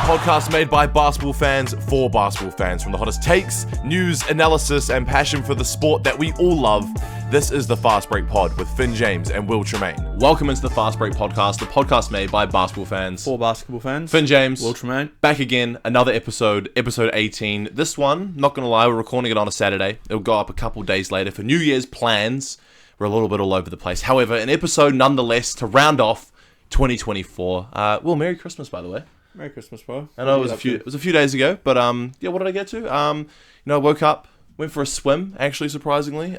podcast made by basketball fans for basketball fans. From the hottest takes, news, analysis, and passion for the sport that we all love, this is the Fast Break Pod with Finn James and Will Tremaine. Welcome into the Fast Break Podcast, the podcast made by basketball fans. For basketball fans. Finn James. Will Tremaine. Back again, another episode 18. This one, not going to lie, we're recording it on a Saturday. It'll go up a couple days later for New Year's plans. We're a little bit all over the place. However, an episode nonetheless to round off 2024. Well, Merry Christmas, by the way. Merry Christmas, bro. I know it was a few days ago, but yeah, what did I get to? I woke up, went for a swim, actually, surprisingly.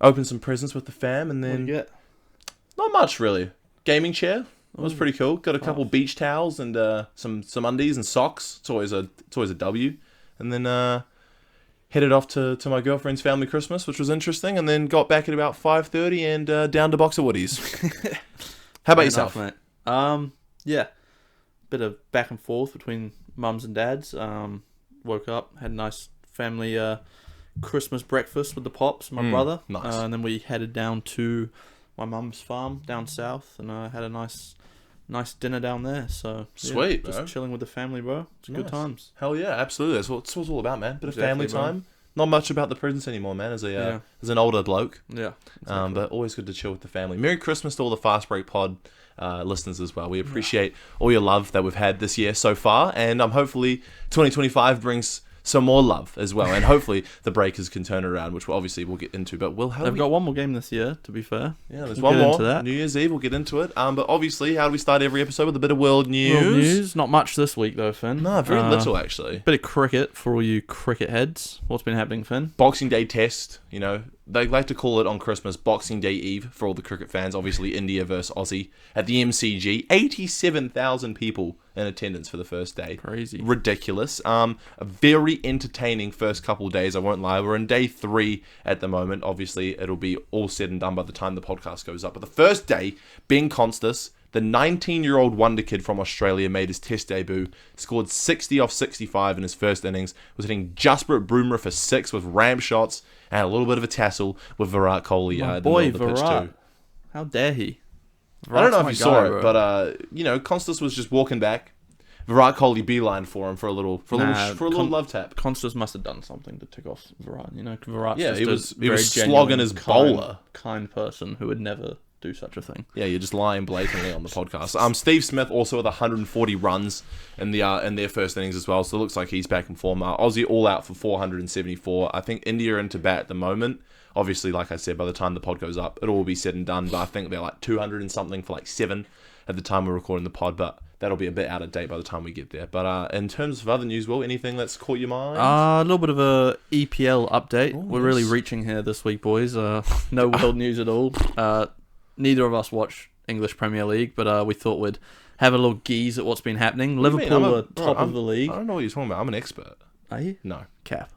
Opened some presents with the fam, and then What did you get? Not much really. Gaming chair. It was pretty cool. Got a couple beach towels and some undies and socks. It's always a W. And then headed off to my girlfriend's family Christmas, which was interesting, and then got back at about 5:30 and down to Boxer Woodies. How about yourself, mate? Yeah, bit of back and forth between mums and dads. Woke up, had a nice family Christmas breakfast with the pops, my brother. Nice. And then we headed down to my mum's farm down south, and had a nice dinner down there. So Sweet, just bro. chilling with the family, bro. It's good times. Hell yeah, absolutely. That's what it's all about, man. Bit of family Exactly, bro. time. Not much about the presents anymore, man. As an older bloke. Yeah. But always good to chill with the family. Merry Christmas to all the Fast Break Pod listeners as well. We appreciate all your love that we've had this year so far, and hopefully 2025 brings some more love as well, and hopefully the Breakers can turn it around, which we'll get into. But They've got one more game this year, to be fair. Yeah, there's We'll one get more. into that. New Year's Eve, we'll get into it. But obviously, how do we start every episode with a bit of world news? World news, not much this week though, Finn. No, very little actually. Bit of cricket for all you cricket heads. What's been happening, Finn? Boxing Day test, they like to call it on Christmas Boxing Day Eve for all the cricket fans. Obviously, India versus Aussie at the MCG. 87,000 people in attendance for the first day. Crazy. Ridiculous. A very entertaining first couple of days, I won't lie. We're in day 3 at the moment. Obviously, it'll be all said and done by the time the podcast goes up. But the first day, Ben Constas, the 19-year-old wonder kid from Australia, made his test debut, scored 60 off 65 in his first innings, was hitting Jasprit Bumrah for 6 with ramp shots, and a little bit of a tassel with Virat Kohli in the middle of the pitch too. How dare he? I don't know if my you guy, saw it, bro. but Constas was just walking back. Virat Kohli beeline for him for a little love tap. Constas must have done something to tick off Virat. Virat's Yeah, just he was slogging his bowler. Kind person who would never do such a thing. Yeah, you're just lying blatantly on the podcast. Steve Smith also with 140 runs in their first innings as well, so it looks like he's back in form. Aussie all out for 474. I think India are into bat at the moment. Obviously, like I said, by the time the pod goes up, it'll all be said and done, but I think they're like 200 and something for like 7 at the time we're recording the pod, but that'll be a bit out of date by the time we get there. But in terms of other news, Will, anything that's caught your mind? A little bit of a EPL update. Oh, We're yes. really reaching here this week, boys. No world news at all. Neither of us watch English Premier League, but we thought we'd have a little geeze at what's been happening. What do you mean? Liverpool are top of the league. I don't know what you're talking about. I'm an expert. Are you? No. Cap.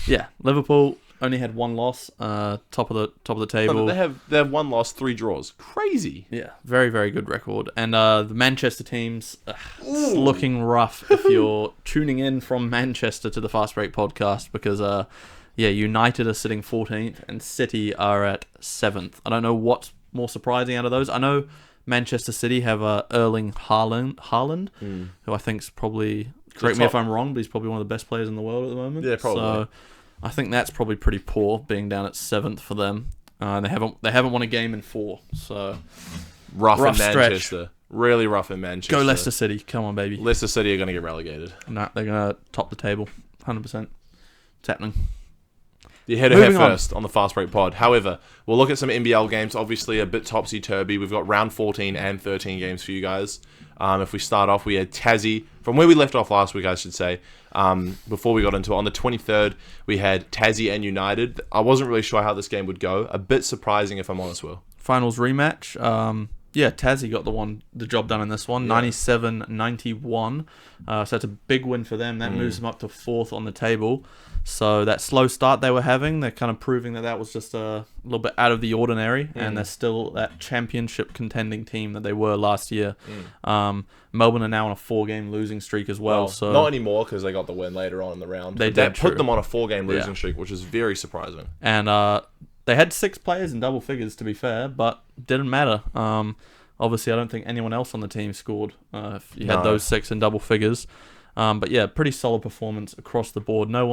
Yeah, Liverpool only had one loss. Top of the table. No, they have 1 loss, 3 draws. Crazy. Yeah, very, very good record. And the Manchester teams, it's looking rough if you're tuning in from Manchester to the Fast Break podcast because, United are sitting 14th and City are at 7th. I don't know what's more surprising out of those. I know Manchester City have Erling Haaland, who I think's probably, correct me if I'm wrong, but he's probably one of the best players in the world at the moment. Yeah, probably. So I think that's probably pretty poor, being down at 7th for them. They haven't won a game in 4, so Rough in stretch. Manchester. Really rough in Manchester. Go Leicester City, come on, baby. Leicester City are going to get relegated. No, they're gonna top the table, 100%. It's happening. You head ahead Moving on. first on the Fast Break Pod. However, we'll look at some NBL games. Obviously, a bit topsy-turvy. We've got round 14 and 13 games for you guys. If we start off, we had Tassie. From where we left off last week, I should say, before we got into it, on the 23rd, we had Tassie and United. I wasn't really sure how this game would go. A bit surprising, if I'm honest, Will. Finals rematch. Tassie got the job done in this one, 97-91. So that's a big win for them. That moves them up to 4th on the table. So that slow start they were having, they're kind of proving that was just a little bit out of the ordinary, and they're still that championship contending team that they were last year. Melbourne are now on a 4-game losing streak as well. So not anymore because they got the win later on in the round. That put them on a 4-game losing streak, which is very surprising. And they had 6 players in double figures, to be fair, but didn't matter. Obviously, I don't think anyone else on the team scored if you No. had those 6 in double figures. But yeah, pretty solid performance across the board. No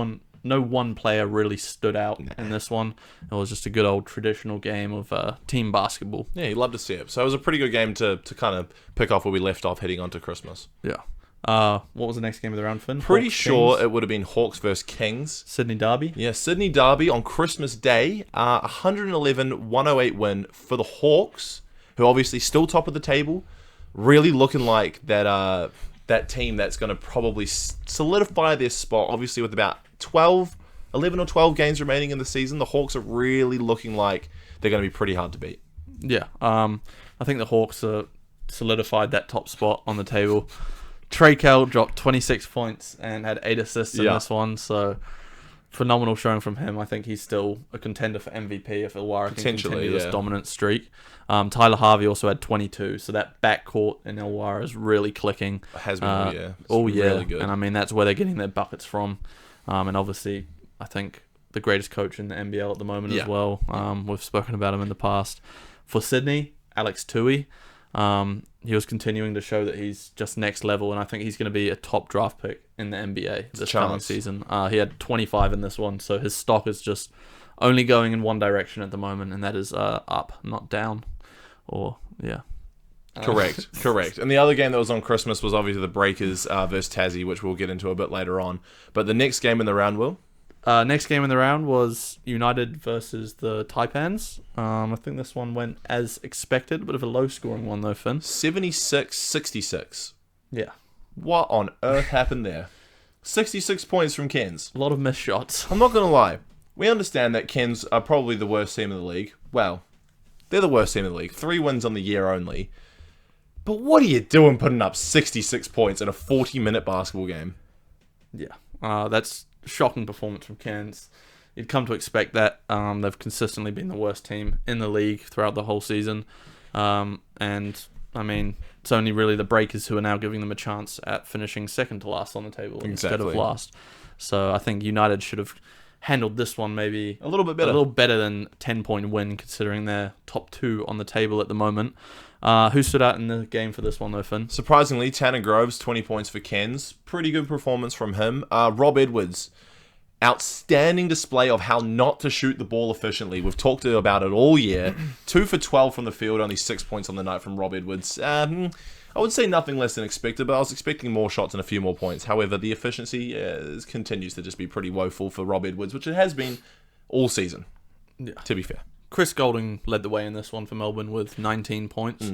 one player really stood out in this one. It was just a good old traditional game of team basketball. Yeah, you'd love to see it. So it was a pretty good game to kind of pick off where we left off heading on to Christmas. Yeah. What was the next game of the round, Finn? Pretty Hawks, sure Kings? it would have been Hawks versus Kings. Sydney Derby. Yeah, Sydney Derby on Christmas Day. 111-108 win for the Hawks, who are obviously still top of the table. Really looking like that team that's going to probably solidify their spot. Obviously, with about 11 or 12 games remaining in the season, the Hawks are really looking like they're going to be pretty hard to beat. Yeah. I think the Hawks solidified that top spot on the table. Trey Kell dropped 26 points and had 8 assists in this one, so phenomenal showing from him. I think he's still a contender for MVP if Illawarra can continue this dominant streak. Tyler Harvey also had 22, so that backcourt in Illawarra is really clicking. It has been all year. It's all year, really good. and I mean that's where they're getting their buckets from. And obviously, I think the greatest coach in the NBL at the moment as well. We've spoken about him in the past. For Sydney, Alex Tui. He was continuing to show that he's just next level, and I think he's going to be a top draft pick in the NBA this coming season. He had 25 in this one, so his stock is just only going in one direction at the moment, and that is up, not down. Correct. And the other game that was on Christmas was obviously the Breakers versus Tassie, which we'll get into a bit later on. But the next game in the round, Will? Next game in the round was United versus the Taipans. I think this one went as expected, a bit of a low-scoring one though, Finn. 76-66. Yeah. What on earth happened there? 66 points from Cairns. A lot of missed shots. I'm not going to lie. We understand that Cairns are probably the worst team in the league. Well, they're the worst team in the league. 3 wins on the year only. But what are you doing putting up 66 points in a 40-minute basketball game? Yeah. That's shocking performance from Cairns. You'd come to expect that. They've consistently been the worst team in the league throughout the whole season. And, I mean, it's only really the Breakers who are now giving them a chance at finishing second to last on the table instead of last. So I think United should have handled this one maybe a little bit better. A little better than 10-point win considering they're top 2 on the table at the moment. Who stood out in the game for this one though, Finn? Surprisingly, Tanner Groves, 20 points for Cairns. Pretty good performance from him. Rob Edwards, outstanding display of how not to shoot the ball efficiently. We've talked about it all year. 2 for 12 from the field, only 6 points on the night from Rob Edwards. I would say nothing less than expected, but I was expecting more shots and a few more points. However, the efficiency continues to just be pretty woeful for Rob Edwards, which it has been all season, to be fair. Chris Golding led the way in this one for Melbourne with 19 points.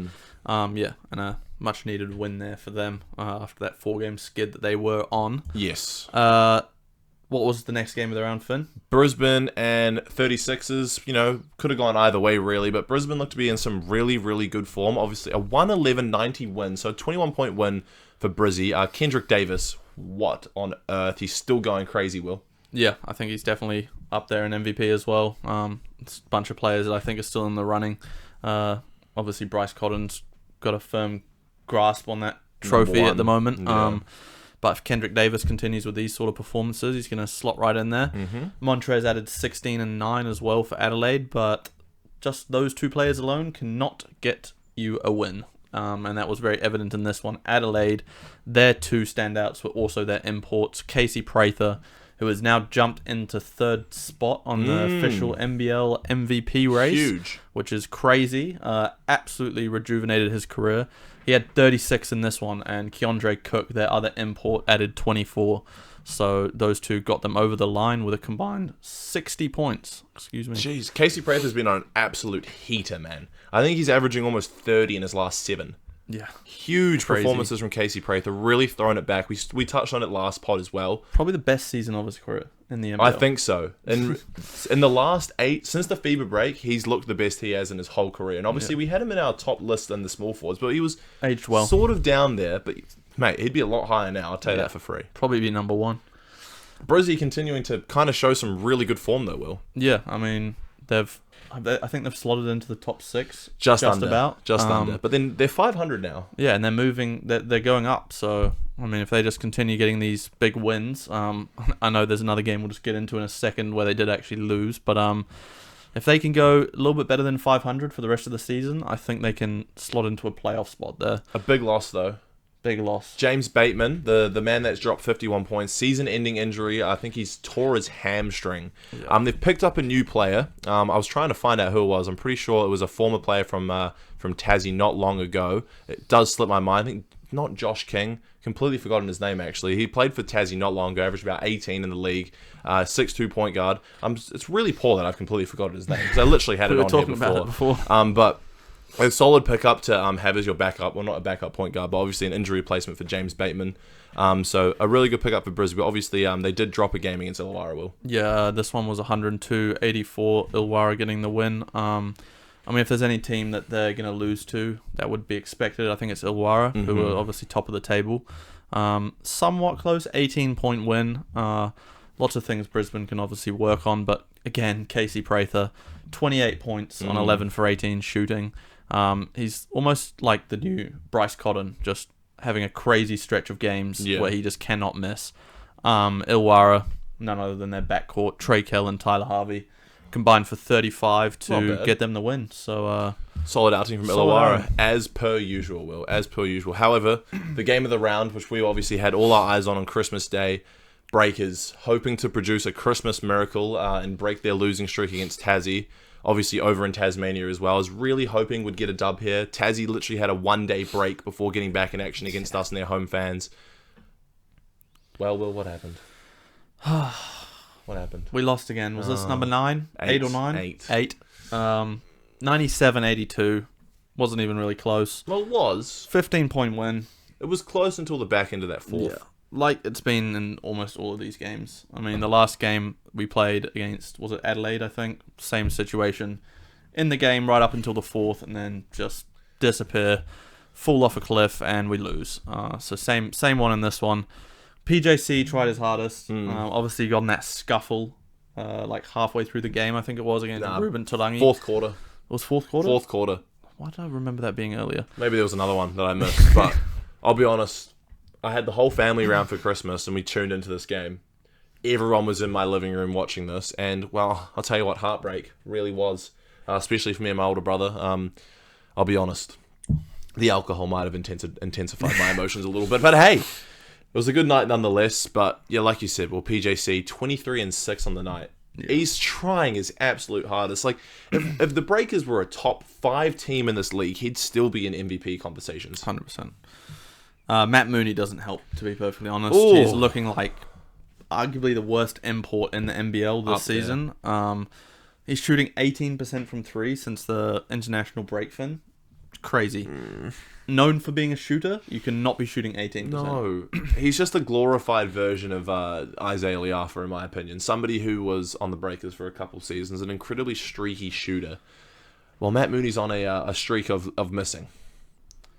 And a much-needed win there for them after that 4-game skid that they were on. Yes. What was the next game of the round, Finn? Brisbane and 36ers, could have gone either way, really, but Brisbane looked to be in some really, really good form. Obviously, a 111-90 win, so a 21-point win for Brizzy. Kendrick Davis, what on earth? He's still going crazy, Will. Yeah, I think he's definitely up there in MVP as well. It's a bunch of players that I think are still in the running. Obviously, Bryce Cotton's got a firm grasp on that trophy at the moment. Yeah. But if Kendrick Davis continues with these sort of performances, he's going to slot right in there. Montrez added 16 and 9 as well for Adelaide, but just those 2 players alone cannot get you a win. And that was very evident in this one. Adelaide, their 2 standouts were also their imports. Casey Prather, who has now jumped into 3rd spot on the official NBL MVP race. Huge. Which is crazy. Absolutely rejuvenated his career. He had 36 in this one, and Keandre Cook, their other import, added 24. So those 2 got them over the line with a combined 60 points. Excuse me. Jeez, Casey Prather's been on an absolute heater, man. I think he's averaging almost 30 in his last 7. Yeah. Huge performances from Casey Prather, really throwing it back. We touched on it last pod as well. Probably the best season of his career in the NBL. I think so. And in the last 8, since the FIBA break, he's looked the best he has in his whole career. And obviously we had him in our top list in the small forwards, but he was aged well. Sort of down there. But, mate, he'd be a lot higher now, I'll tell you that for free. Probably be number 1. Brizzy continuing to kind of show some really good form, though, Will. Yeah, I mean, I think they've slotted into the top 6. Just under. Under. But then they're 500 now. Yeah, and they're moving. They're going up. So, I mean, if they just continue getting these big wins, I know there's another game we'll just get into in a second where they did actually lose. But, If they can go a little bit better than 500 for the rest of the season, I think they can slot into a playoff spot there. A big loss, though. Big loss. James Bateman, the man that's dropped 51 points, season-ending injury. I think he's tore his hamstring. Yeah. They've picked up a new player. I was trying to find out who it was. I'm pretty sure it was a former player from Tassie not long ago. It does slip my mind. I think not Josh King. Completely forgotten his name, actually. He played for Tassie not long ago, averaged about 18 in the league. 6'2" point guard. It's really poor that I've completely forgotten his name, because I literally had it on here before. But a solid pickup to have as your backup. Well, not a backup point guard, but obviously an injury replacement for James Bateman. So a really good pickup for Brisbane. Obviously, they did drop a game against Illawarra, Will. Yeah, this one was 102-84. Illawarra getting the win. I mean, if there's any team that they're going to lose to, that would be expected. I think it's Illawarra, who are obviously top of the table. Somewhat close, 18-point win. Lots of things Brisbane can obviously work on, but again, Casey Prather, 28 points on 11 for 18 shooting. He's almost like the new Bryce Cotton, just having a crazy stretch of games where he just cannot miss. Illawarra, none other than their backcourt, Trey Kell and Tyler Harvey, combined for 35 to get them the win. So solid outing from Illawarra, as per usual, Will. As per usual. However, the game of the round, which we obviously had all our eyes on Christmas Day, Breakers hoping to produce a Christmas miracle and break their losing streak against Tassie. Obviously over in Tasmania as well. I was really hoping we'd get a dub here. Tassie literally had a one-day break before getting back in action against us and their home fans. Well, Will, what happened? What happened? We lost again. Was this number 9? 8 or 9? 8. 97-82. Wasn't even really close. Well, it was. 15-point win. It was close until the back end of that fourth. Yeah. Like it's been in almost all of these games. I mean, the last game we played against, was it Adelaide, I think? Same situation. In the game right up until the fourth, and then just disappear, fall off a cliff, and we lose. So same one in this one. PJC tried his hardest. Obviously got in that scuffle like halfway through the game, I think it was, against Ruben Tarangi. Fourth quarter. It was fourth quarter? Fourth quarter. Why do I remember that being earlier? Maybe there was another one that I missed, but I'll be honest. I had the whole family around for Christmas, and we tuned into this game. Everyone was in my living room watching this, and, well, I'll tell you what, heartbreak really was, especially for me and my older brother. I'll be honest, the alcohol might have intensified my emotions a little bit, but hey, it was a good night nonetheless. But, yeah, like you said, well, PJC, 23-6 on the night. Yeah. He's trying his absolute hardest. Like, if the Breakers were a top 5 team in this league, he'd still be in MVP conversations. 100%. Matt Mooney doesn't help, to be perfectly honest. Ooh. He's looking like arguably the worst import in the NBL this season. He's shooting 18% from 3 since the international break fin. Crazy. Known for being a shooter, you cannot be shooting 18%. No, he's just a glorified version of Isaiah Liafa, in my opinion. Somebody who was on the Breakers for a couple seasons, an incredibly streaky shooter. Well, Matt Mooney's on a streak of missing.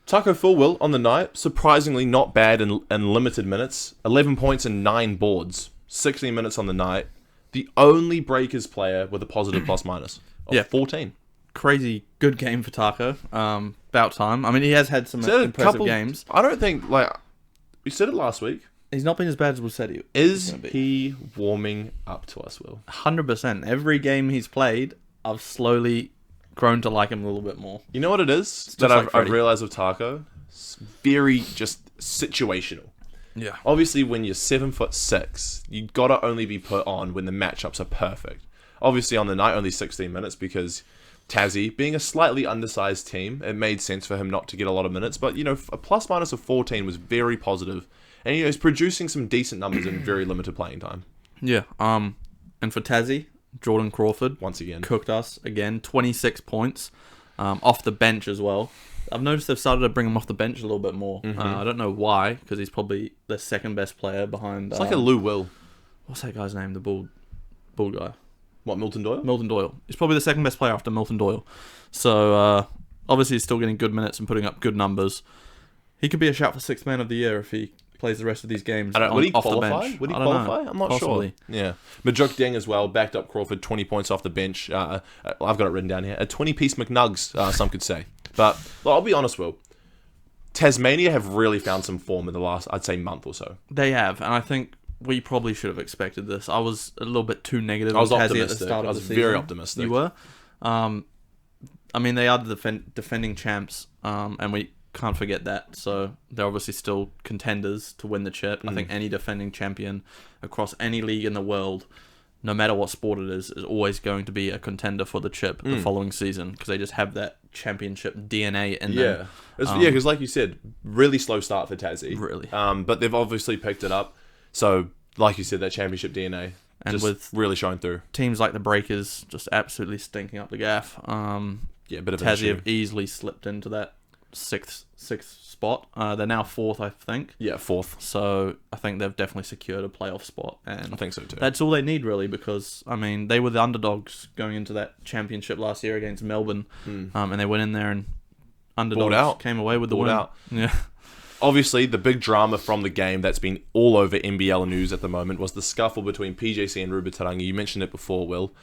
Taco Fulwell on the night, surprisingly not bad in limited minutes. 11 points and 9 boards. 16 minutes on the night. The only Breakers player with a positive plus-minus of 14. Crazy good game for Taco. About time. I mean, he has had some impressive games. I don't think, we said it last week. He's not been as bad as we said he was. Is he warming up to us, Will? 100%. Every game he's played, I've slowly grown to like him a little bit more. You know what it is that I've realized with Taco? It's very just situational. Yeah. Obviously, when you're 7'6", you gotta only be put on when the matchups are perfect. Obviously, on the night, only 16 minutes because Tassie, being a slightly undersized team, it made sense for him not to get a lot of minutes. But, a plus-minus of 14 was very positive. And, he's producing some decent numbers in very limited playing time. Yeah. And for Tassie, Jordan Crawford once again cooked us again. 26 points off the bench as well. I've noticed they've started to bring him off the bench a little bit more. I don't know why, because he's probably the second best player behind. It's like a Lou Will. What's that guy's name? The bull guy. What, Milton Doyle? Milton Doyle. He's probably the second best player after Milton Doyle. So obviously he's still getting good minutes and putting up good numbers. He could be a shout for Sixth Man of the Year if he plays the rest of these games would he off qualify? the bench. Would he qualify? I'm not Possibly. sure. Yeah. Majuk Ding as well, backed up Crawford, 20 points off the bench. I've got it written down here. A 20-piece McNugs, some could say. But I'll be honest, Will. Tasmania have really found some form in the last, I'd say, month or so. They have, and I think we probably should have expected this. I was a little bit too negative. I was on Tassie optimistic. At the start of I was the season. very optimistic. You were. I mean, they are the defending champs, and we can't forget that. So they're obviously still contenders to win the chip. I think any defending champion across any league in the world, no matter what sport it is always going to be a contender for the chip the following season because they just have that championship DNA in them. Because like you said, really slow start for Tassie. Really. But they've obviously picked it up. So, like you said, that championship DNA And just with really showing through. teams like the Breakers just absolutely stinking up the gaff. Yeah, a bit of an Tassie issue. have easily slipped into that sixth spot. They're now fourth, I think. Yeah, fourth. So I think they've definitely secured a playoff spot, I and think so too. that's all they need really. Because I mean, they were the underdogs going into that championship last year against Melbourne, and they went in there and underdogs out. came away with the Balled win. out. Yeah, Obviously, the big drama from the game that's been all over NBL news at the moment was the scuffle between PJC and Rubatarangi. You mentioned it before, Will.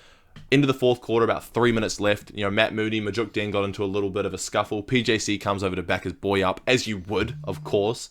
Into the fourth quarter, about 3 minutes left. Matt Moody, Majuk Den got into a little bit of a scuffle. PJC comes over to back his boy up, as you would, of course.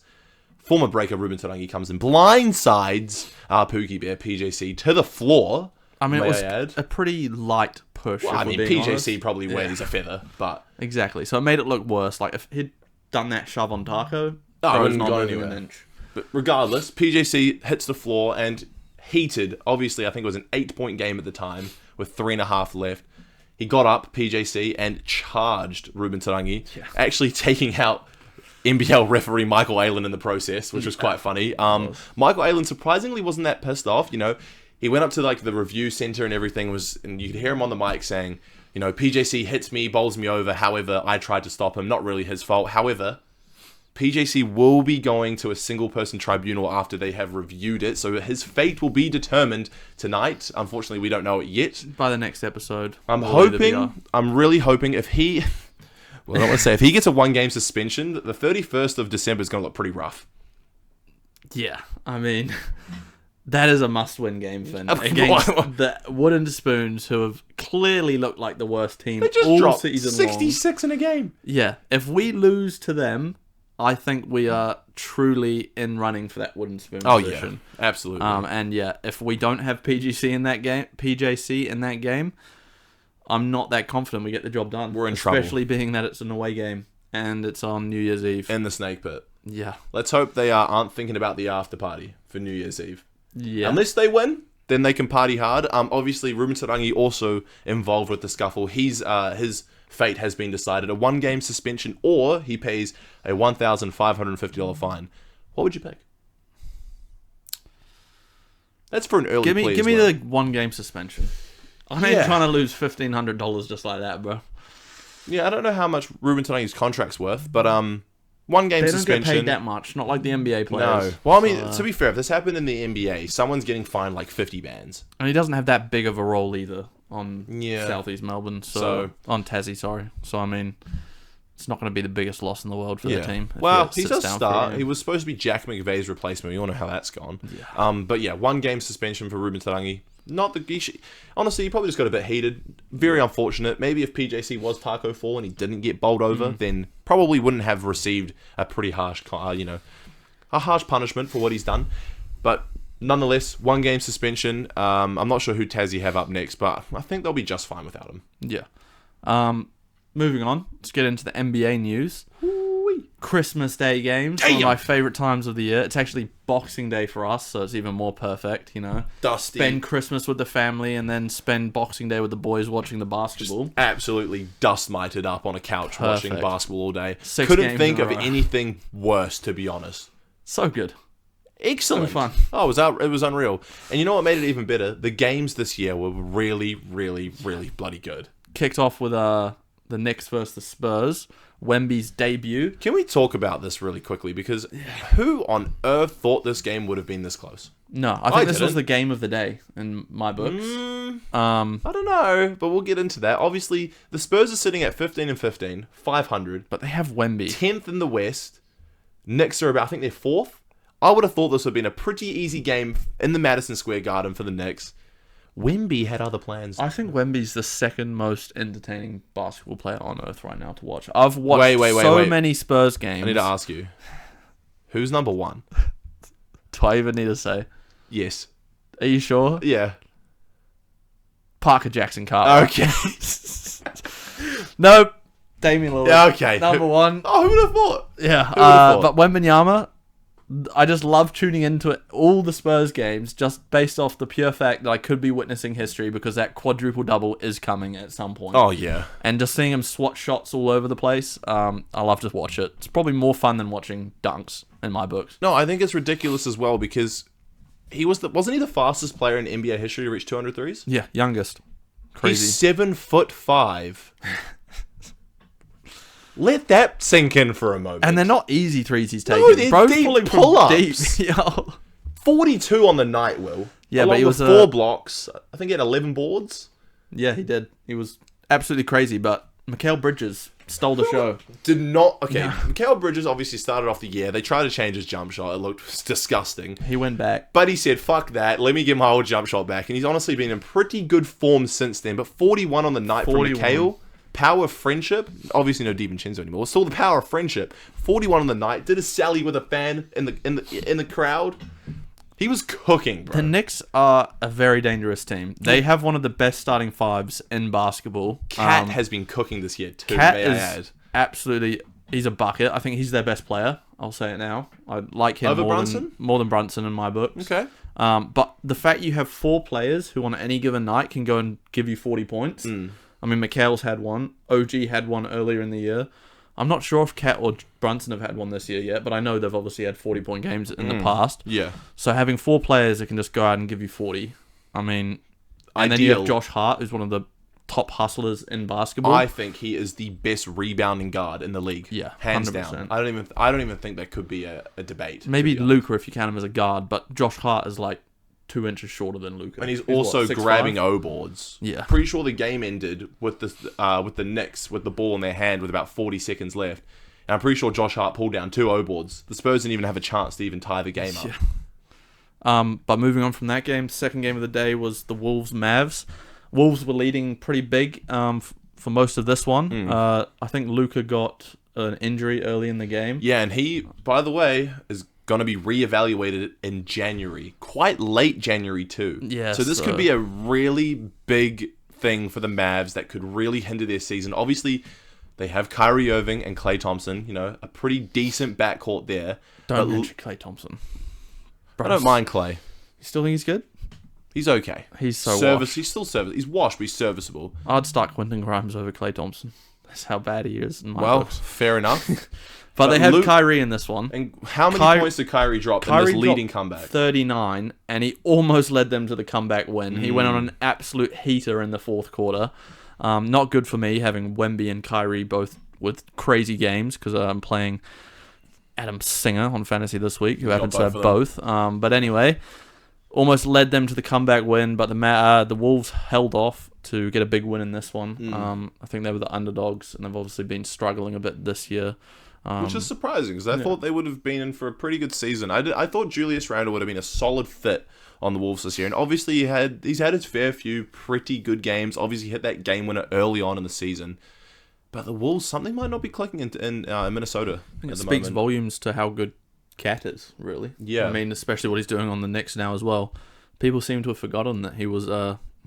Former breaker Rubatarangi comes in, blindsides Pookie Bear, PJC, to the floor. I mean, may it was I add. a pretty light push. Well, if I we're mean, being PJC honest. probably weighs a feather, but... Exactly. So it made it look worse. Like if he'd done that shove on Taco, I bro's wouldn't not go moving an anywhere. inch. But regardless, PJC hits the floor and heated. Obviously, I think it was an 8-point game at the time with 3.5 left. He got up, PJC, and charged Ruben Tarangi, actually taking out NBL referee Michael Aylen in the process, which was quite funny. Michael Aylen surprisingly wasn't that pissed off. He went up to like the review center and everything and you could hear him on the mic saying, PJC hits me, bowls me over. However, I tried to stop him. Not really his fault. However, PJC will be going to a single-person tribunal after they have reviewed it, so his fate will be determined tonight. Unfortunately, we don't know it yet. By the next episode, I'm really hoping if he... Well, I don't want to say, if he gets a one-game suspension, the 31st of December is going to look pretty rough. Yeah, I mean, that is a must-win game, Finn. Of Against course. the Wooden Spoons, who have clearly looked like the worst team They just all dropped season 66 in a game. Yeah, if we lose to them, I think we are truly in running for that Wooden Spoon position. Yeah, absolutely. And yeah, if we don't have PJC in that game, I'm not that confident we get the job done. We're in trouble. Especially being that it's an away game and it's on New Year's Eve. In the snake pit. Yeah. Let's hope they aren't thinking about the after party for New Year's Eve. Yeah. Unless they win, then they can party hard. Obviously, Ruben Tarangi also involved with the scuffle. His fate has been decided. A 1-game suspension or he pays a $1,550 fine. What would you pick? That's for an early plea. Give me the 1-game suspension. I ain't trying to lose $1,500 just like that, bro. Yeah, I don't know how much Ruben Tarangi's contract's worth, but 1-game They suspension. don't get paid that much, not like the NBA players. No. Well, I mean, to be fair, if this happened in the NBA, someone's getting fined like 50 bands. And he doesn't have that big of a role either on Yeah. Southeast Melbourne. So on Tassie, sorry. So I mean, it's not going to be the biggest loss in the world for the team. if Well, he he sits does down for a start. game. He was supposed to be Jack McVeigh's replacement. We all know how that's gone. Yeah. But yeah, 1-game suspension for Ruben Tarangi. Not the honestly, he probably just got a bit heated. Very unfortunate. Maybe if PJC was Taco Fall and he didn't get bowled over, then probably wouldn't have received a pretty harsh, a harsh punishment for what he's done. But nonetheless, 1-game suspension. I'm not sure who Tassie have up next, but I think they'll be just fine without him. Yeah. Moving on, let's get into the NBA news. Christmas Day games, one of my favourite times of the year. It's actually Boxing Day for us, so it's even more perfect, Dusty. Spend Christmas with the family and then spend Boxing Day with the boys watching the basketball. Just absolutely dust-mited up on a couch watching basketball all day. 6 Couldn't games think in a of row. anything worse, to be honest. So good. Excellent. So fun. Oh, it was unreal. And you know what made it even better? The games this year were really, really, really bloody good. Kicked off with the Knicks versus the Spurs. Wemby's debut. Can we talk about this really quickly? Because who on earth thought this game would have been this close? No, I think this was didn't. the game of the day in my books. I don't know, but we'll get into that. Obviously, the Spurs are sitting at 15-15, 500, But they have Wemby. 10th in the West. Knicks are about, I think they're 4th. I would have thought this would have been a pretty easy game in the Madison Square Garden for the Knicks. Wemby had other plans. I think Wemby's the second most entertaining basketball player on earth right now to watch. I've watched so many Spurs games. I need to ask you, who's number 1? Do I even need to say? Yes. Are you sure? Yeah. Parker Jackson Carter. Okay. Nope. Damian Lillard. Yeah, okay. Number one. Oh, who would have thought? Yeah. Who would have thought? But Wembanyama, I just love tuning into all the Spurs games just based off the pure fact that I could be witnessing history because that quadruple double is coming at some point. Oh, yeah. And just seeing him swat shots all over the place, I love to watch it. It's probably more fun than watching dunks in my books. No, I think it's ridiculous as well because wasn't he the fastest player in NBA history to reach 200 threes? Yeah, youngest. Crazy. He's 7'5". Let that sink in for a moment. And they're not easy threes he's taking. No, they're Bro's deep pulling pull-ups. from deep. Yo. 42 on the night, Will. Yeah, Along but he with was 4 blocks. I think he had 11 boards. Yeah, he did. He was absolutely crazy, but Mikal Bridges stole the show. Did not... Okay, Yeah. Mikal Bridges obviously started off the year. They tried to change his jump shot. It looked disgusting. He went back. But he said, fuck that. Let me get my old jump shot back. And he's honestly been in pretty good form since then. But 41 on the night from 41. Mikal. Power of friendship. Obviously no DiVincenzo anymore. Still the power of friendship. 41 on the night. Did a sally with a fan in the crowd. He was cooking, bro. The Knicks are a very dangerous team. They have one of the best starting fives in basketball. Cat has been cooking this year too, Cat may I is add. absolutely... He's a bucket. I think he's their best player. I'll say it now. I like him Over more Brunson? than Brunson in my books. Okay. But the fact you have 4 players who on any given night can go and give you 40 points. I mean, Mikal's had one. OG had one earlier in the year. I'm not sure if Cat or Brunson have had one this year yet, but I know they've obviously had 40-point games in the past. Yeah. So having 4 players that can just go out and give you 40, I mean... And then you have Josh Hart, who's one of the top hustlers in basketball. I think he is the best rebounding guard in the league. Yeah, hands 100%. down. I don't even think that could be a debate. Maybe Luka if you count him as a guard, but Josh Hart is like 2 inches shorter than Luka. And he's also grabbing O boards. Yeah. Pretty sure the game ended with the Knicks with the ball in their hand with about 40 seconds left. And I'm pretty sure Josh Hart pulled down 2 O boards. The Spurs didn't even have a chance to even tie the game up. Yeah. But moving on from that game, second game of the day was the Wolves-Mavs. Wolves were leading pretty big for most of this one. I think Luka got an injury early in the game. Yeah, and he, by the way, is going to be reevaluated in January. Quite late January, too. Yeah, so this could be a really big thing for the Mavs that could really hinder their season. Obviously, they have Kyrie Irving and Klay Thompson. You know, a pretty decent backcourt there. Don't mention Klay Thompson. I don't mind Klay. You still think he's good? He's okay. He's so washed. He's still serviceable. He's washed, but he's serviceable. I'd start Quentin Grimes over Klay Thompson. That's how bad he is in my books. Fair enough. But they have Kyrie in this one. And how many points did Kyrie drop in this leading comeback? 39, and he almost led them to the comeback win. He went on an absolute heater in the fourth quarter. Not good for me having Wemby and Kyrie both with crazy games because I'm playing Adam Singer on fantasy this week, who happens to have both. But anyway, almost led them to the comeback win, but the Wolves held off to get a big win in this one. I think they were the underdogs, and they've obviously been struggling a bit this year. Which is surprising, because I thought they would have been in for a pretty good season. I thought Julius Randle would have been a solid fit on the Wolves this year, and obviously he's had his fair few pretty good games. Obviously hit that game winner early on in the season. But the Wolves, something might not be clicking in Minnesota I think it speaks volumes to how good Cat is, really. Yeah. I mean, especially what he's doing on the Knicks now as well. People seem to have forgotten that he was,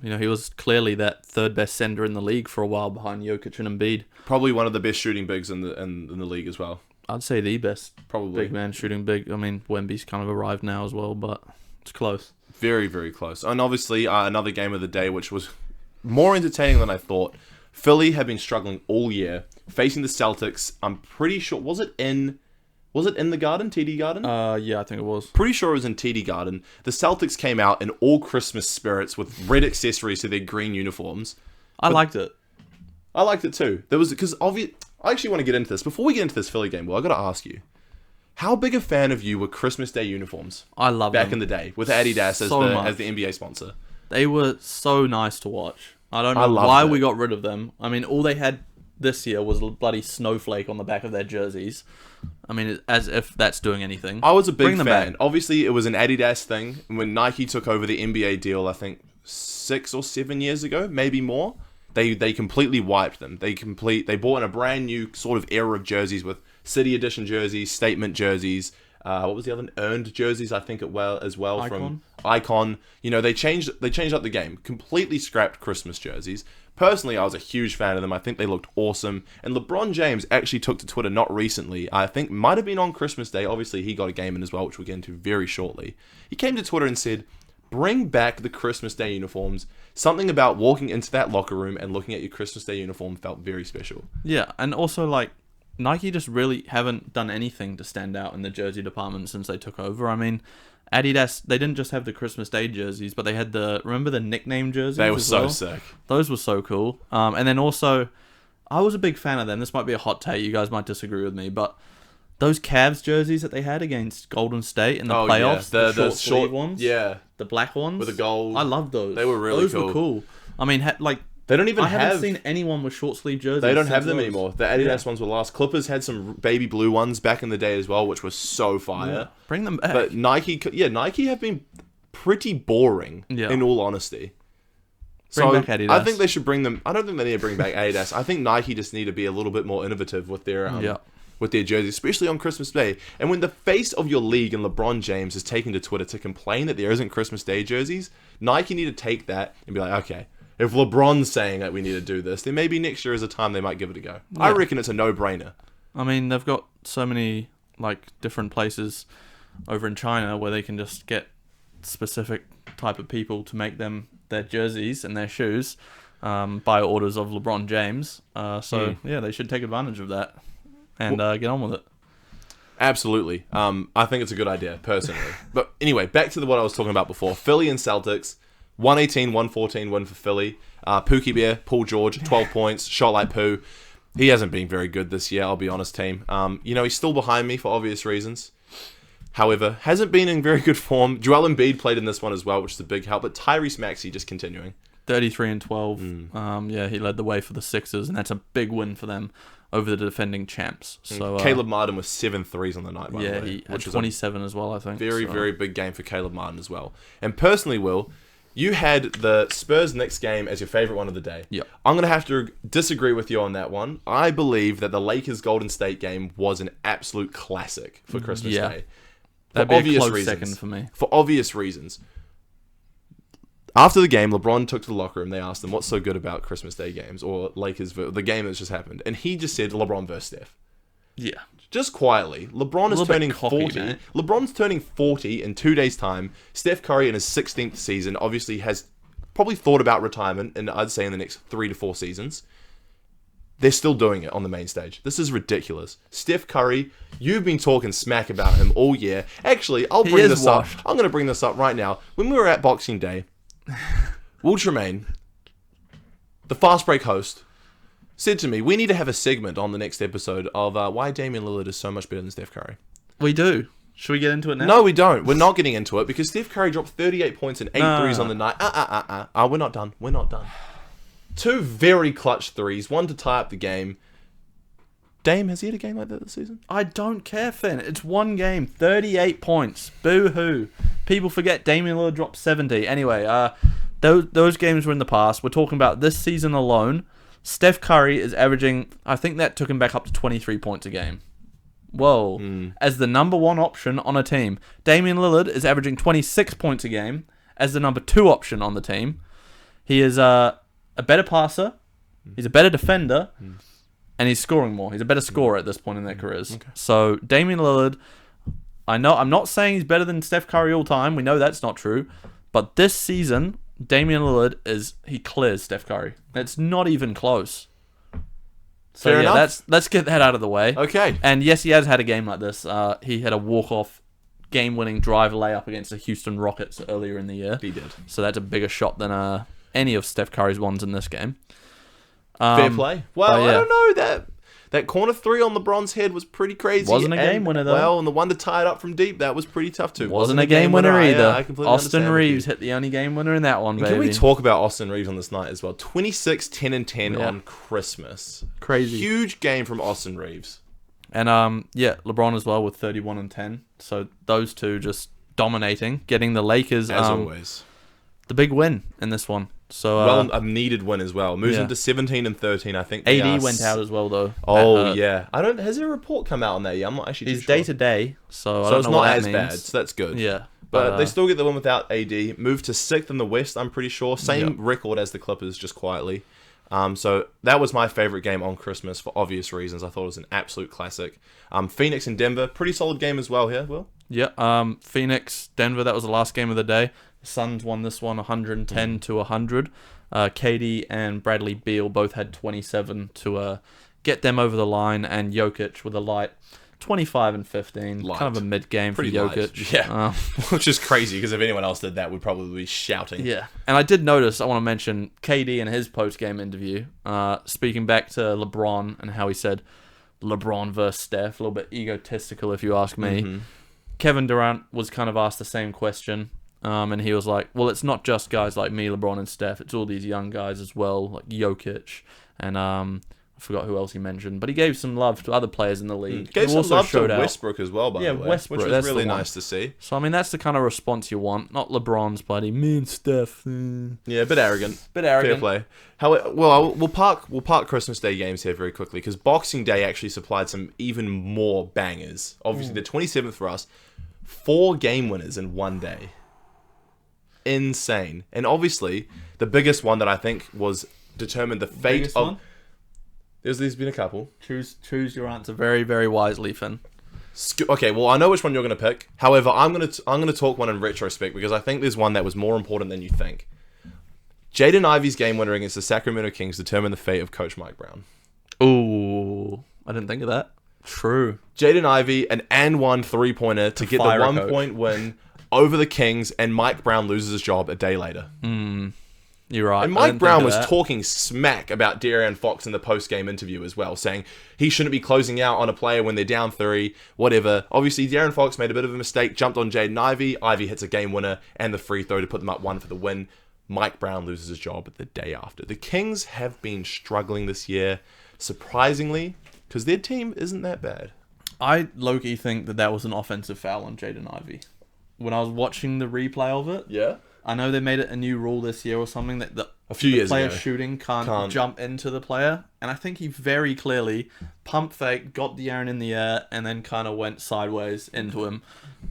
he was clearly that third best center in the league for a while behind Jokic and Embiid. Probably one of the best shooting bigs in the league as well. I'd say the best Probably. big man shooting big. I mean, Wemby's kind of arrived now as well, but it's close. Very, very close. And obviously, another game of the day, which was more entertaining than I thought. Philly have been struggling all year, facing the Celtics. I'm pretty sure, was it in the Garden, TD Garden? Yeah, I think it was. Pretty sure it was in TD Garden. The Celtics came out in all Christmas spirits with red accessories to their green uniforms. I liked it. I liked it too. There was I actually want to get into this. Before we get into this Philly game, well, I got to ask you, how big a fan of you were Christmas Day uniforms? I love back them. in the day with Adidas So as the NBA sponsor. They were so nice to watch. I don't know loved why it. we got rid of them. I mean, all they had this year was a bloody snowflake on the back of their jerseys. I mean, as if that's doing anything. I was a big Bring them fan. back. Obviously, it was an Adidas thing. When Nike took over the NBA deal, I think 6 or 7 years ago, maybe more, they completely wiped them. They bought in a brand new sort of era of jerseys with City Edition jerseys, statement jerseys. What was the other one? Earned jerseys, I think as well Icon? from icon. You know, they changed up the game. Completely scrapped Christmas jerseys. Personally, I was a huge fan of them. I think they looked awesome. And LeBron James actually took to Twitter not recently. I think might have been on Christmas Day. Obviously, he got a game in as well, which we'll get into very shortly. He came to Twitter and said, bring back the Christmas Day uniforms. Something about walking into that locker room and looking at your Christmas Day uniform felt very special. Yeah, and also, like, Nike just really haven't done anything to stand out in the jersey department since they took over. I mean, Adidas, they didn't just have the Christmas Day jerseys, but they had remember the nickname jerseys? They were so sick. Those were so cool. And then also, I was a big fan of them. This might be a hot take. You guys might disagree with me, but those Cavs jerseys that they had against Golden State in the playoffs, yeah. the short ones, yeah, the black ones with the gold. I love those. They were really those cool. Those were cool. I mean, they don't even I haven't seen anyone with short sleeve jerseys. They don't have them anymore. The Adidas ones were last. Clippers had some baby blue ones back in the day as well, which was so fire. Yeah. Bring them back. But Nike have been pretty boring, in all honesty. Bring back Adidas. I think they should bring them. I don't think they need to bring back Adidas. I think Nike just need to be a little bit more innovative with their jerseys, especially on Christmas Day. And when the face of your league and LeBron James is taking to Twitter to complain that there isn't Christmas Day jerseys, Nike need to take that and be like, okay, if LeBron's saying that we need to do this, then maybe next year is a time they might give it a go. Yeah. I reckon it's a no-brainer. I mean, they've got so many different places over in China where they can just get specific type of people to make them their jerseys and their shoes by orders of LeBron James. They should take advantage of that and get on with it. Absolutely. I think it's a good idea, personally. But anyway, back to what I was talking about before. Philly and Celtics. 118-114 win for Philly. Pookie Bear, Paul George, 12 points, shot like poo. He hasn't been very good this year, I'll be honest, team. He's still behind me for obvious reasons. However, hasn't been in very good form. Joel Embiid played in this one as well, which is a big help. But Tyrese Maxey just continuing. 33 and 12. He led the way for the Sixers, and that's a big win for them over the defending champs. So Caleb Martin with 7 threes on the night, by the way. Yeah, he had 27 as well, I think. Very big game for Caleb Martin as well. And personally, Will, you had the Spurs next game as your favorite one of the day. Yep. I'm going to have to disagree with you on that one. I believe that the Lakers Golden State game was an absolute classic for Christmas Day. That'd be a close second for me. For obvious reasons. After the game, LeBron took to the locker room. They asked him, what's so good about Christmas Day games or Lakers, the game that's just happened? And he just said LeBron versus Steph. Yeah. Just quietly, LeBron is turning 40. Mate. LeBron's turning 40 in 2 days' time. Steph Curry in his 16th season obviously has probably thought about retirement, and I'd say in the next 3 to 4 seasons. They're still doing it on the main stage. This is ridiculous. Steph Curry, you've been talking smack about him all year. Actually, I'll bring this up. I'm going to bring this up right now. When we were at Boxing Day, Will Tremaine, the Fast Break host, said to me, we need to have a segment on the next episode of why Damian Lillard is so much better than Steph Curry. We do. Should we get into it now? No, we don't. We're not getting into it because Steph Curry dropped 38 points and 8 threes on the night. We're not done. We're not done. 2 very clutch threes. 1 to tie up the game. Dame, has he had a game like that this season? I don't care, Finn. It's one game. 38 points. Boo-hoo. People forget Damian Lillard dropped 70. Anyway, those games were in the past. We're talking about this season alone. Steph Curry is averaging, I think that took him back up to 23 points a game. Whoa. As the number 1 option on a team. Damian Lillard is averaging 26 points a game as the number 2 option on the team. He is a better passer. He's a better defender. And he's scoring more. He's a better scorer at this point in their careers. Okay. So, Damian Lillard, I'm not saying he's better than Steph Curry all time. We know that's not true. But this season, Damian Lillard he clears Steph Curry. It's not even close. So Fair enough. let's get that out of the way. Okay. And yes, he has had a game like this. He had a walk-off game-winning drive layup against the Houston Rockets earlier in the year. He did. So that's a bigger shot than any of Steph Curry's ones in this game. Fair play. Well, I don't know. That corner 3 on LeBron's head was pretty crazy. Wasn't a game winner, though. Well, and the one to tie it up from deep, that was pretty tough, too. Wasn't a game winner either. I completely Austin Reeves hit the only game winner in that one, baby. Can we talk about Austin Reeves on this night as well? 26, 10, and 10 on Christmas. Crazy. Huge game from Austin Reeves. And, LeBron as well with 31 and 10. So those two just dominating, getting the Lakers... As always. The big win in this one. So a needed win as well. Moves into 17 and 13. I think AD went out as well though. Oh yeah, I don't. Has there a report come out on that yet? I'm not actually. He's day to day, so I don't it's know not what as that bad. means. So that's good. Yeah, But they still get the win without AD. Moved to 6th in the West, I'm pretty sure. Same record as the Clippers, just quietly. So that was my favorite game on Christmas for obvious reasons. I thought it was an absolute classic. Phoenix and Denver, pretty solid game as well here, Will. Yeah, Phoenix, Denver, that was the last game of the day. The Suns won this one 110 to 100. KD and Bradley Beal both had 27 to get them over the line, and Jokic with a light 25 and 15. Light. Kind of a mid-game Pretty for Jokic. light. Yeah, which is crazy because if anyone else did that, we'd probably be shouting. Yeah, and I did notice, I want to mention KD in his post-game interview, speaking back to LeBron and how he said LeBron versus Steph, a little bit egotistical if you ask me. Mm-hmm. Kevin Durant was kind of asked the same question, and he was like, well, it's not just guys like me, LeBron and Steph, it's all these young guys as well, like Jokic, and I forgot who else he mentioned, but he gave some love to other players in the league. Gave some love to out. Westbrook as well, by the way. Westbrook, which was that's really the one. nice to see. So, I mean, that's the kind of response you want. Not LeBron's buddy, me and Steph. Yeah, a bit arrogant. Fair play. We'll park Christmas Day games here very quickly because Boxing Day actually supplied some even more bangers. Obviously, the 27th for us, 4 game winners in one day. Insane. And obviously, the biggest one that I think was determined the fate of... One? There's been a couple. Choose your answer very, very wisely, Finn. Okay, well, I know which one you're going to pick. However, I'm going to talk one in retrospect because I think there's one that was more important than you think. Jaden Ivey's game winner against the Sacramento Kings determined the fate of Coach Mike Brown. Ooh, I didn't think of that. True. Jaden Ivey, an and one 3-pointer to get the 1-point win over the Kings, and Mike Brown loses his job a day later. You're right. And Mike Brown was talking smack about De'Aaron Fox in the post-game interview as well, saying he shouldn't be closing out on a player when they're down 3, whatever. Obviously, De'Aaron Fox made a bit of a mistake, jumped on Jaden Ivey. Ivey hits a game winner and the free throw to put them up 1 for the win. Mike Brown loses his job the day after. The Kings have been struggling this year, surprisingly, because their team isn't that bad. I low-key think that was an offensive foul on Jaden Ivey. When I was watching the replay of it, Yeah? I know they made it a new rule this year or something that A few years player ago. shooting can't jump into the player. And I think he very clearly pump fake, got De'Aaron in the air, and then kind of went sideways into him.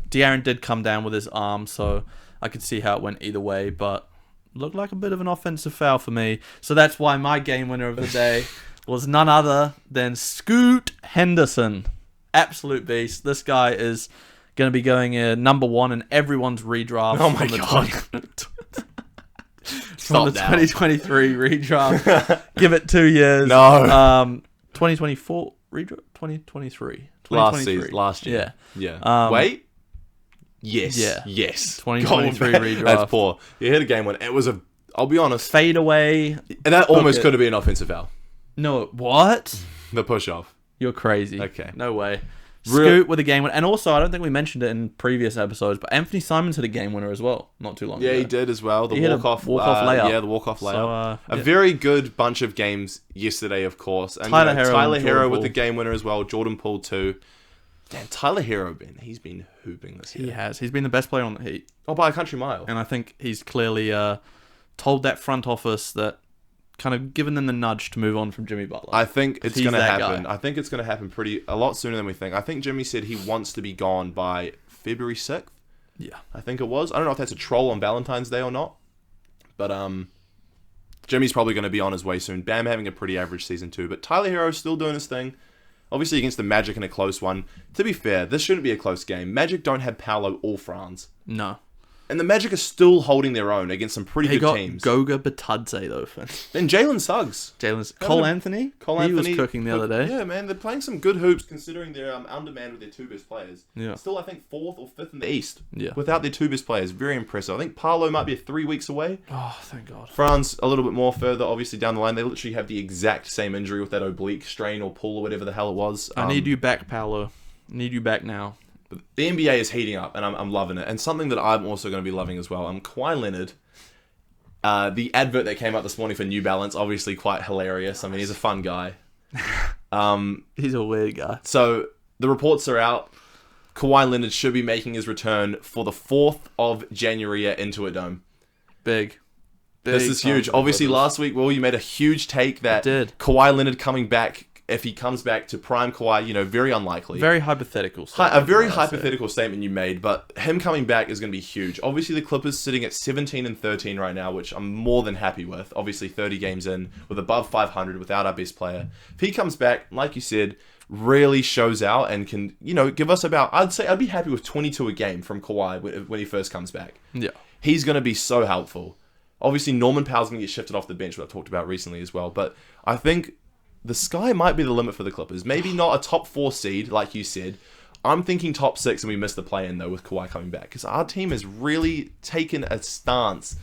De'Aaron did come down with his arm, so I could see how it went either way, but looked like a bit of an offensive foul for me. So that's why my game winner of the day was none other than Scoot Henderson. Absolute beast. This guy is going to be going number 1 in everyone's redraft. Oh my God. From the 2023 redraft. Give it 2 years. No. 2024 redraft? 2023. Last year. Yeah. Wait. Yes. Yeah. Yes. 2023 God, redraft. That's poor. You hit a game one. It was I'll be honest. Fade away. And that almost could have been an offensive foul. No, what? The push off. You're crazy. Okay. No way. Scoot with a game winner. And also, I don't think we mentioned it in previous episodes, but Anthony Simons hit a game winner as well, not too long ago. Yeah, he did as well. The He hit a walk-off layup. Yeah, the walk-off layup. So, a very good bunch of games yesterday, of course. And Tyler Hero Tyler and Hero Jordan with Poole. the game winner as well. Jordan Poole too. Damn, Tyler Hero, he's been hooping this year. He has. He's been the best player on the Heat. Oh, by a country mile. And I think he's clearly told that front office that, kind of given them the nudge to move on from Jimmy Butler. I think it's He's going to that happen. guy. I think it's going to happen a lot sooner than we think. I think Jimmy said he wants to be gone by February 6th. Yeah. I think it was. I don't know if that's a troll on Valentine's Day or not. But Jimmy's probably going to be on his way soon. Bam having a pretty average season too. But Tyler Hero's still doing his thing. Obviously against the Magic in a close one. To be fair, this shouldn't be a close game. Magic don't have Paolo or Franz. No. And the Magic are still holding their own against some pretty He good got teams. Goga Batadze, though, Finn. And Jalen Suggs. Cole Anthony? He was cooking the other day. Yeah, man. They're playing some good hoops considering they're undermanned with their 2 best players. Yeah. Still, I think 4th or 5th in the East. Yeah. Without their 2 best players. Very impressive. I think Paolo might be 3 weeks away. Oh, thank God. Franz a little bit more further, obviously, down the line. They literally have the exact same injury with that oblique strain or pull or whatever the hell it was. I need you back, Paolo. I need you back now. The NBA is heating up, and I'm loving it. And something that I'm also going to be loving as well. Kawhi Leonard. The advert that came out this morning for New Balance, obviously quite hilarious. I mean, he's a fun guy. He's a weird guy. So the reports are out. Kawhi Leonard should be making his return for the 4th of January at Intuit Dome. Big. This is huge. Obviously, last week, Will, you made a huge take that I did. Kawhi Leonard coming back if he comes back to prime Kawhi, very unlikely. Very hypothetical. A very hypothetical statement you made, but him coming back is going to be huge. Obviously, the Clippers sitting at 17-13 right now, which I'm more than happy with. Obviously, 30 games in with above 500 without our best player. If he comes back, like you said, really shows out and can, give us I'd be happy with 22 a game from Kawhi when he first comes back. Yeah. He's going to be so helpful. Obviously, Norman Powell's going to get shifted off the bench, which I've talked about recently as well. But I think the sky might be the limit for the Clippers. Maybe not a top 4 seed, like you said. I'm thinking top 6, and we miss the play-in, though, with Kawhi coming back. Because our team has really taken a stand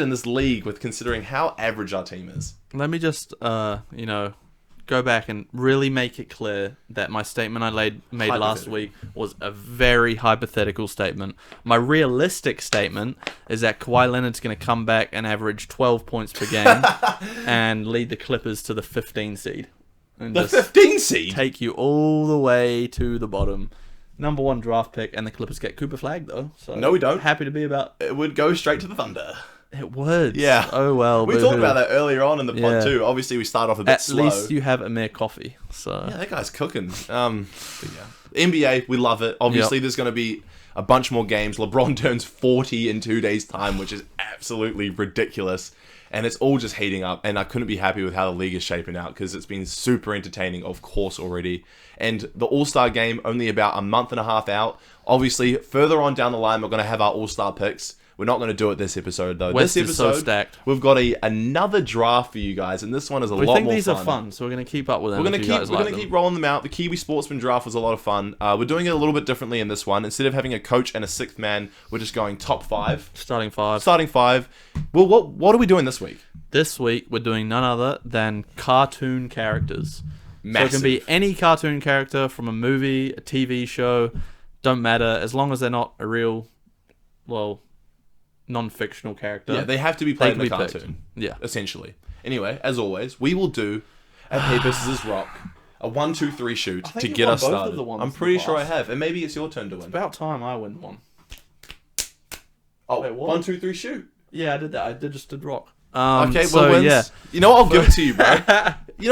in this league with considering how average our team is. Let me just, go back and really make it clear that my statement I made last week was a very hypothetical statement. My realistic statement is that Kawhi Leonard's going to come back and average 12 points per game and lead the Clippers to the 15 seed. And the 15 seed? Take you all the way to the bottom. Number 1 draft pick, and the Clippers get Cooper Flag, though. So no, we don't. Happy to be about... It would go straight to the Thunder. It would. Yeah. Oh, well. We talked about that earlier on in the pod, too. Obviously, we start off a bit slow. At least you have Amir Coffee. So. Yeah, that guy's cooking. But yeah. NBA, we love it. Obviously, there's going to be a bunch more games. LeBron turns 40 in 2 days' time, which is absolutely ridiculous. And it's all just heating up. And I couldn't be happy with how the league is shaping out because it's been super entertaining, of course, already. And the All-Star game, only about a month and a half out. Obviously, further on down the line, we're going to have our All-Star picks. We're not going to do it this episode, though. West this episode, is so stacked. We've got another draft for you guys, and this one is a lot more fun. We think these are fun, so we're going to keep up with them. We're going to keep rolling them out. The Kiwi Sportsman draft was a lot of fun. We're doing it a little bit differently in this one. Instead of having a coach and a 6th man, we're just going top 5. Starting 5. Well, what are we doing this week? This week, we're doing none other than cartoon characters. Massive. So it can be any cartoon character from a movie, a TV show, don't matter, as long as they're not a real, non-fictional character. Yeah, they have to be played in the cartoon. Picked. Yeah. Essentially. Anyway, as always, we will do a paper, scissors, rock, a 1, 2, 3 shoot to get us started. I'm pretty sure I have, and maybe it's your turn to win. It's about time I win one. Oh, wait, 1, 2, 3 shoot. Yeah, I did that. I just did rock. Okay, so, well, yeah. You know what? I'll give it to you, bro.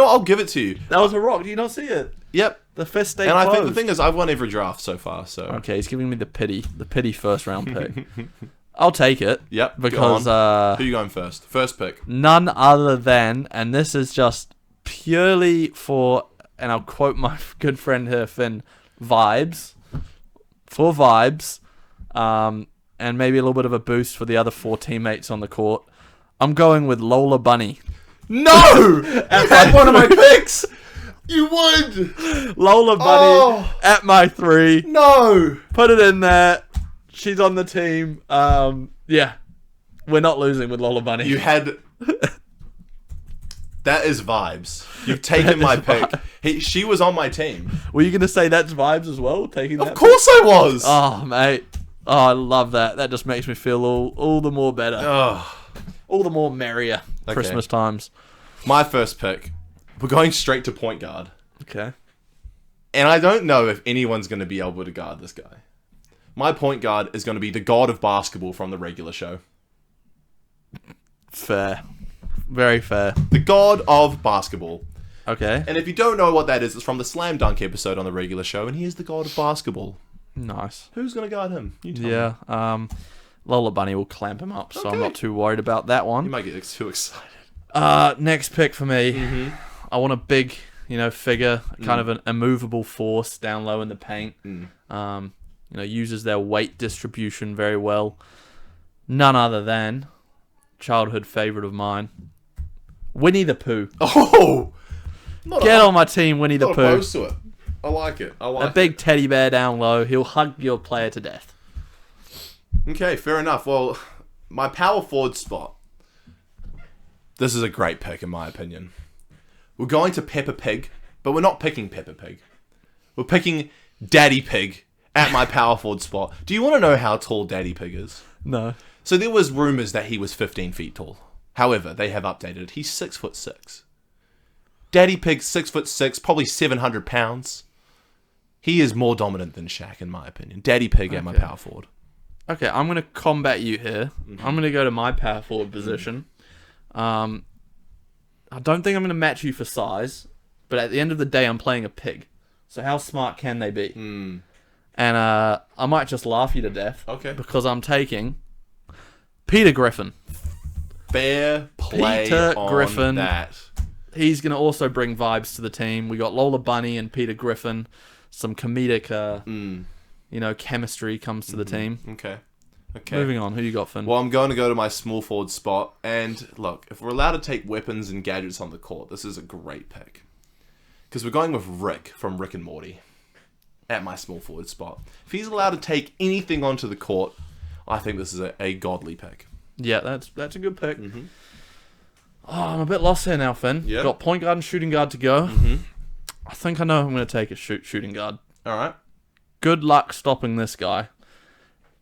I'll give it to you. That was a rock. Do you not see it? Yep. The fist stayed closed. closed. I think the thing is, I've won every draft so far, so... Okay, he's giving me the pity first round pick. I'll take it. Yep, because... Who are you going first? First pick. None other than, and this is just purely for, and I'll quote my good friend here, Finn, vibes. For vibes. And maybe a little bit of a boost for the other 4 teammates on the court. I'm going with Lola Bunny. No! You had one of my picks! You would! Lola Bunny at my 3. No! Put it in there. She's on the team. Yeah. We're not losing with Lola Bunny. You had... That is vibes. You've taken my pick. She was on my team. Were you going to say that's vibes as well? Of course I was! Oh, mate. Oh, I love that. That just makes me feel all the more better. All the more merrier. Okay. Christmas times. My first pick. We're going straight to point guard. Okay. And I don't know if anyone's going to be able to guard this guy. My point guard is going to be the god of basketball from the regular show. Fair. Very fair. The god of basketball. Okay. And if you don't know what that is, it's from the Slam Dunk episode on the regular show, and he is the god of basketball. Nice. Who's going to guard him? You tell me. Lola Bunny will clamp him up, so I'm not too worried about that one. You might get too excited. Next pick for me. Mm-hmm. I want a big, figure, kind of an immovable force down low in the paint. Uses their weight distribution very well. None other than childhood favorite of mine, Winnie the Pooh. Oh! Get on my team, Winnie the Pooh. Opposed to it. I like it. A big teddy bear down low. He'll hug your player to death. Okay, fair enough. Well, my power forward spot. This is a great pick, in my opinion. We're going to Peppa Pig, but we're not picking Peppa Pig. We're picking Daddy Pig at my power forward spot. Do you want to know how tall Daddy Pig is? No. So there was rumors that he was 15 feet tall. However, they have updated it. He's 6'6". Daddy Pig's 6'6", probably 700 pounds. He is more dominant than Shaq, in my opinion. Daddy Pig at my power forward. Okay, I'm going to combat you here. Mm-hmm. I'm going to go to my power forward position. I don't think I'm going to match you for size, But at the end of the day, I'm playing a pig. So how smart can they be? Mm. And I might just laugh you to death. Okay. Because I'm taking Peter Griffin. Fair play Peter on Griffin. that. He's going to also bring vibes to the team. We got Lola Bunny and Peter Griffin. Some comedic, chemistry comes to the team. Okay. Moving on. Who you got, Finn? Well, I'm going to go to my small forward spot. And look, if we're allowed to take weapons and gadgets on the court, this is a great pick. Because we're going with Rick from Rick and Morty at my small forward spot. If he's allowed to take anything onto the court, I think this is a godly pick. Yeah, that's a good pick. Mm-hmm. Oh, I'm a bit lost here now, Finn. Yep. Got point guard and shooting guard to go. Mm-hmm. I think I know who I'm going to take as shooting guard. All right. Good luck stopping this guy.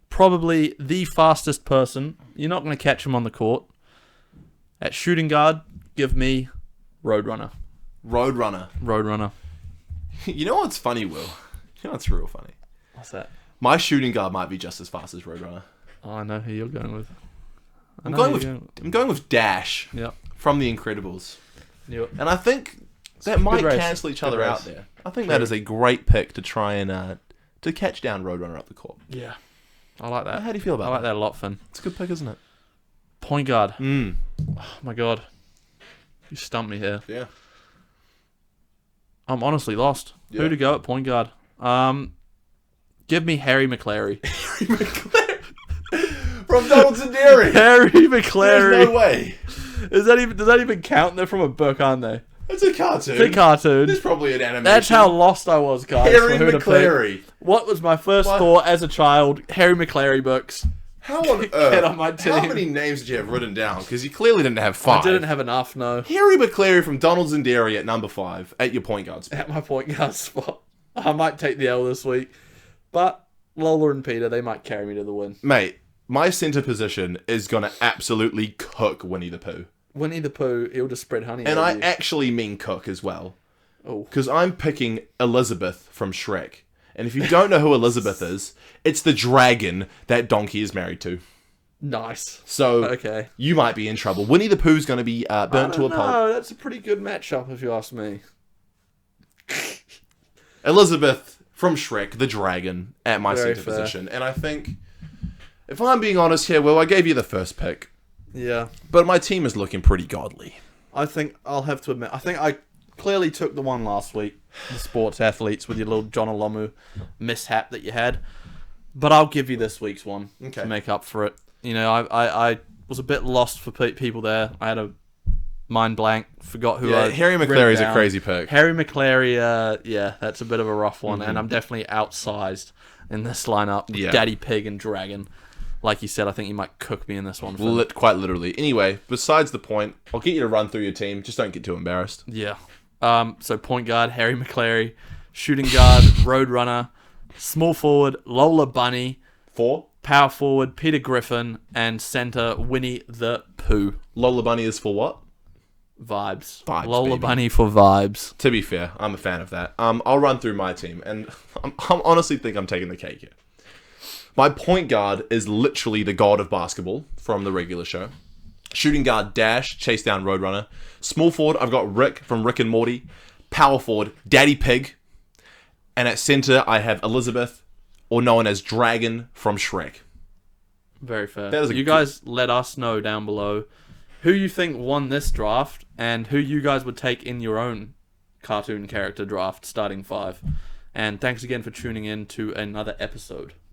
Probably the fastest person. You're not going to catch him on the court. At shooting guard, give me Roadrunner. Roadrunner. You know what's funny, Will? You know what's real funny? What's that? My shooting guard might be just as fast as Roadrunner. Oh, I know who you're going with. I'm going with Dash. Yep. From The Incredibles. Yep. And I think that might race. cancel each other out there. I think True. that is a great pick to try and to catch down Roadrunner up the court. Yeah. I like that. How do you feel about that? I like that a lot, Finn. It's a good pick, isn't it? Point guard. Mm. Oh my god. You stumped me here. Yeah. I'm honestly lost. Yeah. Who to go at point guard? Give me Harry McClary. From Donald's and Dairy. Harry McClary. There's no way. Does that even count? They're from a book, aren't they? It's a cartoon. It's a cartoon. There's probably an animation. That's how lost I was, guys. Harry for who to McClary. pick. What was my first thought as a child? Harry McClary books. How on Get earth? on my team. How many names did you have written down? Because you clearly didn't have 5. I didn't have enough, no. Harry McClary from Donald's and Dairy at number 5 at your point guard spot. At my point guard spot. I might take the L this week. But Lola and Peter, they might carry me to the win. Mate, my center position is going to absolutely cook Winnie the Pooh. Winnie the Pooh, he'll just spread honey. And over I you. actually mean cook as well. Oh. Because I'm picking Elizabeth from Shrek. And if you don't know who Elizabeth is, it's the dragon that Donkey is married to. Nice. So Okay. you might be in trouble. Winnie the Pooh's going to be burnt to a pulp. No, that's a pretty good matchup if you ask me. Elizabeth from Shrek, the dragon, at my Very center fair. position. And I think, if I'm being honest here, Will, I gave you the first pick. Yeah. But my team is looking pretty godly. I think I'll have to admit, I think I clearly took the one last week, the sports athletes with your little John Olomu mishap that you had. But I'll give you this week's one to make up for it. You know, I was a bit lost for people there. I had a mind blank, forgot who I Harry wrote McClary's a down. crazy pick. Harry McClary, that's a bit of a rough one, and I'm definitely outsized in this lineup. Yeah. Daddy Pig and Dragon. Like you said, I think you might cook me in this one. Finn. Quite literally. Anyway, besides the point, I'll get you to run through your team. Just don't get too embarrassed. Yeah. So point guard, Harry McClary. Shooting guard, Roadrunner. Small forward, Lola Bunny. 4. Power forward, Peter Griffin. And center, Winnie the Pooh. Lola Bunny is for what? Vibes. Vibes, Lola baby. Bunny for vibes. To be fair, I'm a fan of that. I'll run through my team, and I'm honestly think I'm taking the cake here. My point guard is literally the god of basketball from the regular show. Shooting guard, Dash, chase down Roadrunner. Small forward, I've got Rick from Rick and Morty. Power forward, Daddy Pig. And at center, I have Elizabeth, or known as Dragon from Shrek. Very fair. That is You guys let us know down below who you think won this draft and who you guys would take in your own cartoon character draft starting 5. And thanks again for tuning in to another episode.